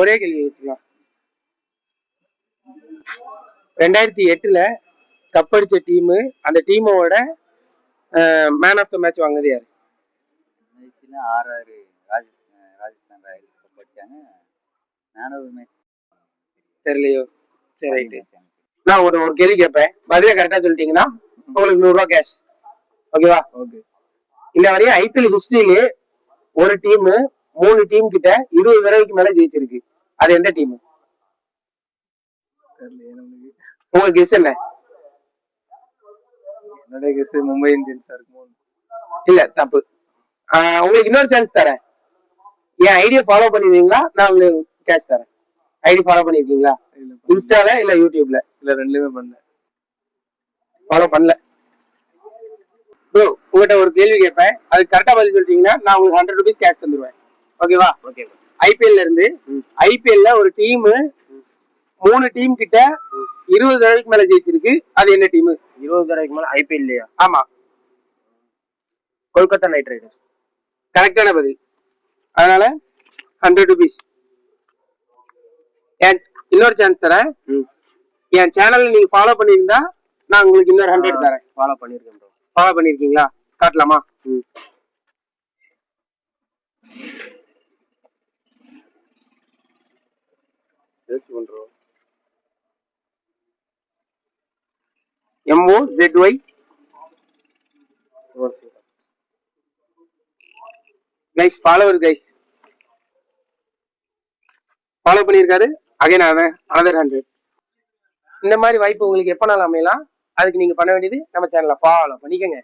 ஒரே கேள்வி வச்சுக்கலாம். 2008 கப் அடிச்ச டீம், அந்த டீமோட மேன் ஆஃப் த மேட்ச் வாங்குது யாரு? ராஜஸ்தான் ராயல்ஸ் கப் அடிச்சாங்க. மேன் ஆஃப் த மேட்ச் தெரியலையோ? சரி ரைட்டு. நான் ஒரு கேள்வி கேட்பேன், பதில கரெக்டா சொல்லிட்டீங்கன்னா உங்களுக்கு 100 ரூபாய் கேஷ். ஓகேவா? ஓகே. இந்த வரையும் ஐபிஎல் ஹிஸ்டரியிலே ஒரு டீம் 3 டீம் கிட்ட 20 தடவைக்கு மேல ஜெயிச்சிருக்கு. அது எந்த டீம்? உங்களுக்கு கெஸ் என்ன? என்னோட கெஸ் மும்பை இந்தியன்ஸா இருக்குமோ? இல்ல, தப்பு. உங்களுக்கு இன்னொரு சான்ஸ் தரேன். என் ஐடியா ஃபாலோ பண்ணிருக்கீங்களா? நான் உங்களுக்கு கேஷ் தரேன். ஐடி ஃபாலோ பண்ணிருக்கீங்களா? இன்ஸ்டால இல்ல யூடியூப்ல? இல்ல, ரெண்டுமே பண்ணல. ஃபாலோ பண்ணல. ப்ரோ, உங்ககிட்ட ஒரு கேள்வி கேட்பேன், அது கரெக்டா பதில் சொல்லிட்டீங்கன்னா நான் உங்களுக்கு 100 rupees கேஷ் தந்துருவேன். ஓகேவா? ஓகே. ஐபிஎல்ல இருந்து ஐபிஎல்ல ஒரு டீம் 3 டீம் கிட்ட 20 தடவைக்கு மேல ஜெயிச்சிருக்கு. அது என்ன டீம்? 20 தடவைக்கு மேல ஐபிஎல்லையா? ஆமா. Kolkata night Riders. கரெக்டான பதில். அதனால 100 rupees. இன்னொரு சான்ஸ் தரேன். என் சேனல் நீங்க ஃபாலோ பண்ணிருந்தா நான் உங்களுக்கு இன்னொரு 100 தரேன். ஃபாலோ பண்ணிருக்கேன் ப்ரோ. ஃபாலோ பண்ணிருக்கீங்களா? காட்டலாமா? சர்ச் பண்றோம். MOZY. Guys, follower guys. Follow பண்ணிருக்காரு. Again another 100. இந்த மாதிரி வாய்ப்பு உங்களுக்கு எப்ப நாள் அமையலாம், அதுக்கு நீங்க பண்ண வேண்டியது நம்ம சேனலை ஃபாலோ பண்ணிக்கங்க.